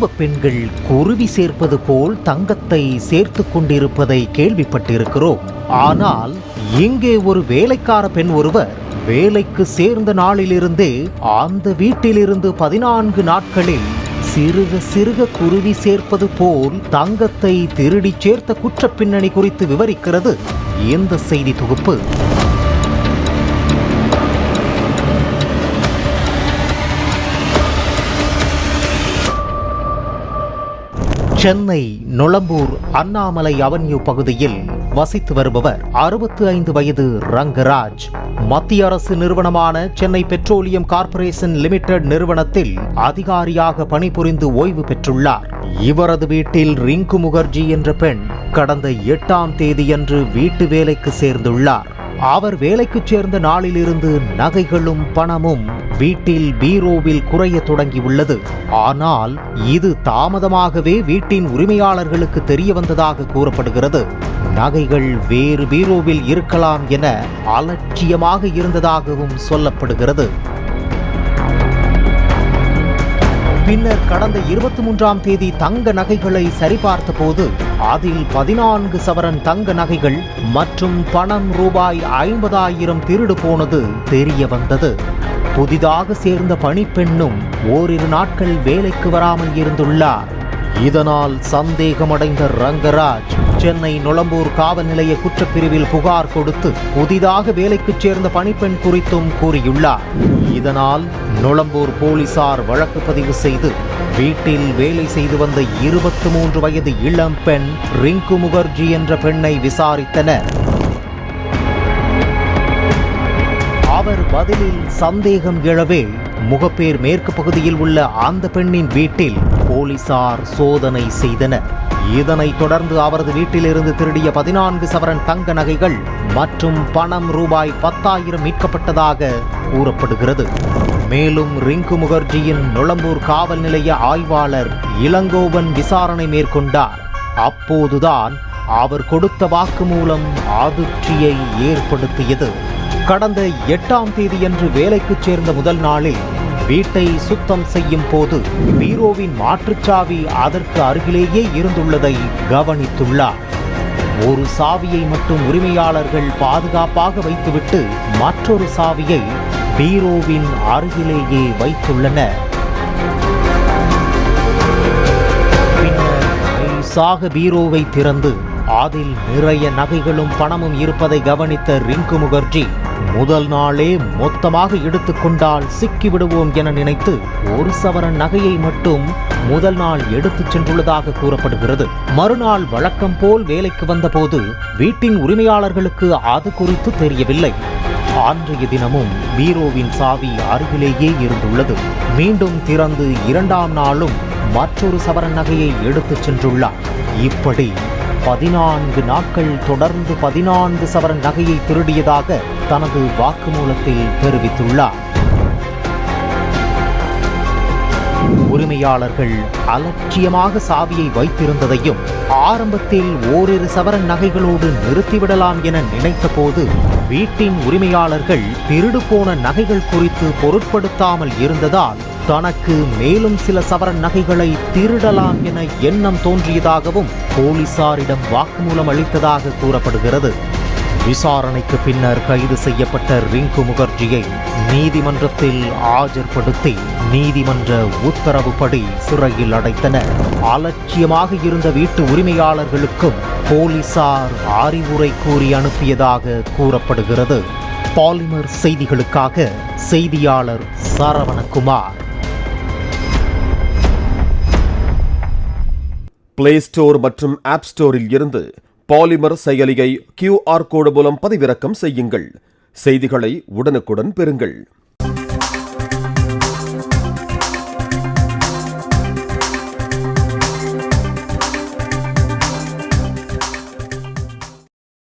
குடும்ப பெண்கள் குருவி சேர்ப்பது போல் தங்கத்தை சேர்த்து கொண்டிருப்பதை கேள்விப்பட்டிருக்கிறோம். ஆனால் இங்கே ஒரு வேலைக்கார பெண் ஒருவர் வேலைக்கு சேர்ந்த நாளிலிருந்தே அந்த வீட்டிலிருந்து 14 நாட்களில் சிறுக சிறுக குருவி சேர்ப்பது போல் தங்கத்தை திருடி சேர்த்த குற்ற பின்னணி குறித்து விவரிக்கிறது இந்த செய்தி தொகுப்பு. சென்னை நொளம்பூர் அண்ணாமலை அவென்யூ பகுதியில் வசித்து வருபவர் 65 வயது ரங்கராஜ். மத்திய அரசு நிறுவனமான சென்னை பெட்ரோலியம் கார்ப்பரேஷன் லிமிடெட் நிறுவனத்தில் அதிகாரியாக பணிபுரிந்து ஓய்வு பெற்றுள்ளார். இவரது வீட்டில் ரிங்கு முகர்ஜி என்ற பெண் கடந்த 8ஆம் தேதியன்று வீட்டு வேலைக்கு சேர்ந்துள்ளார். அவர் வேலைக்கு சேர்ந்த நாளிலிருந்து நகைகளும் பணமும் வீட்டில் பீரோவில் குறைய தொடங்கியுள்ளது. ஆனால் இது தாமதமாகவே வீட்டின் உரிமையாளர்களுக்கு தெரிய வந்ததாக கூறப்படுகிறது. நகைகள் வேறு பீரோவில் இருக்கலாம் என அலட்சியமாக இருந்ததாகவும் சொல்லப்படுகிறது. பின்னர் கடந்த 23ஆம் தேதி தங்க நகைகளை சரிபார்த்த போது அதில் 14 சவரன் தங்க நகைகள் மற்றும் பணம் ரூபாய் 50,000 திருடு போனது தெரிய வந்தது. புதிதாக சேர்ந்த பணிப்பெண்ணும் ஓரிரு நாட்கள் வேலைக்கு வராமல் இருந்துள்ளார். இதனால் சந்தேகமடைந்த ரங்கராஜ் சென்னை நொளம்பூர் காவல் நிலைய குற்றப்பிரிவில் புகார் கொடுத்து புதிதாக வேலைக்கு சேர்ந்த பணிப்பெண் குறித்தும் கூறியுள்ளார். இதனால் நொளம்பூர் போலீசார் வழக்கு பதிவு செய்து வீட்டில் வேலை செய்து வந்த 23 வயது இளம் பெண் ரிங்கு முகர்ஜி என்ற பெண்ணை விசாரித்தனர். அவர் பதிலில் சந்தேகம் எழவே முகப்பேர் மேற்கு பகுதியில் உள்ள அந்த பெண்ணின் வீட்டில் போலீசார் சோதனை செய்தனர். இதனைத் தொடர்ந்து அவரது வீட்டிலிருந்து திருடிய 14 சவரன் தங்க நகைகள் மற்றும் பணம் ரூபாய் 10,000 மீட்கப்பட்டதாக கூறப்படுகிறது. மேலும் ரிங்கு முகர்ஜியின் நொளம்பூர் காவல் நிலைய ஆய்வாளர் இளங்கோவன் விசாரணை மேற்கொண்டார். அப்போதுதான் அவர் கொடுத்த வாக்குமூலம் அதிர்ச்சியை ஏற்படுத்தியது. கடந்த 8ஆம் தேதியன்று வேலைக்கு சேர்ந்த முதல் நாளில் வீட்டை சுத்தம் செய்யும் போது பீரோவின் மாற்றுச்சாவி அதற்கு அருகிலேயே இருந்துள்ளதை கவனித்துள்ளார். ஒரு சாவியை மட்டும் உரிமையாளர்கள் பாதுகாப்பாக வைத்துவிட்டு மற்றொரு சாவியை பீரோவின் அருகிலேயே வைத்துள்ளனர். பின்னர் பீரோவை திறந்து அதில் நிறைய நகைகளும் பணமும் இருப்பதை கவனித்த ரிங்கு முகர்ஜி முதல் நாளே மொத்தமாக எடுத்துக்கொண்டால் சிக்கிவிடுவோம் என நினைத்து 1 சவரன் நகையை மட்டும் முதல் நாள் எடுத்துச் சென்றுள்ளதாக கூறப்படுகிறது. மறுநாள் வழக்கம் போல் வேலைக்கு வந்தபோது வீட்டின் உரிமையாளர்களுக்கு அது குறித்து தெரியவில்லை. அன்றைய தினமும் பீரோவின் சாவி அருகிலேயே இருந்துள்ளது. மீண்டும் திறந்து 2ஆம் நாளும் மற்றொரு சவரன் நகையை எடுத்துச் சென்றுள்ளார். இப்படி 14 நாட்கள் தொடர்ந்து 14 சவரன் நகையை திருடியதாக தனது வாக்குமூலத்தில் தெரிவித்துள்ளார். உரிமையாளர்கள் அலட்சியமாக சாவியை வைத்திருந்ததையும் ஆரம்பத்தில் ஓரிரு சவரன் நகைகளோடு நிறுத்திவிடலாம் என நினைத்த போது வீட்டின் உரிமையாளர்கள் திருடு போன நகைகள் குறித்து பொருட்படுத்தாமல் இருந்ததால் தனக்கு மேலும் சில சவரன் நகைகளை திருடலாம் என எண்ணம் தோன்றியதாகவும் போலீசாரிடம் வாக்குமூலம் அளித்ததாக கூறப்படுகிறது. விசாரணைக்கு பின்னர் கைது செய்யப்பட்ட ரிங்கு முகர்ஜியை நீதிமன்றத்தில் ஆஜர்படுத்தி நீதிமன்ற உத்தரவுப்படி சிறையில் அடைத்தனர். அலட்சியமாக இருந்த வீட்டு உரிமையாளர்களுக்கும் போலீசார் அறிவுரை கூறி அனுப்பியதாக கூறப்படுகிறது. பாலிமர் செய்திகளுக்காக செய்தியாளர் சரவணகுமார். பிளே ஸ்டோர் மற்றும் ஆப் ஸ்டோரில் இருந்து பாலிமர் செயலியை QR கோடு மூலம் பதிவிறக்கம் செய்யுங்கள். செய்திகளை உடனுக்குடன் பெறுங்கள்.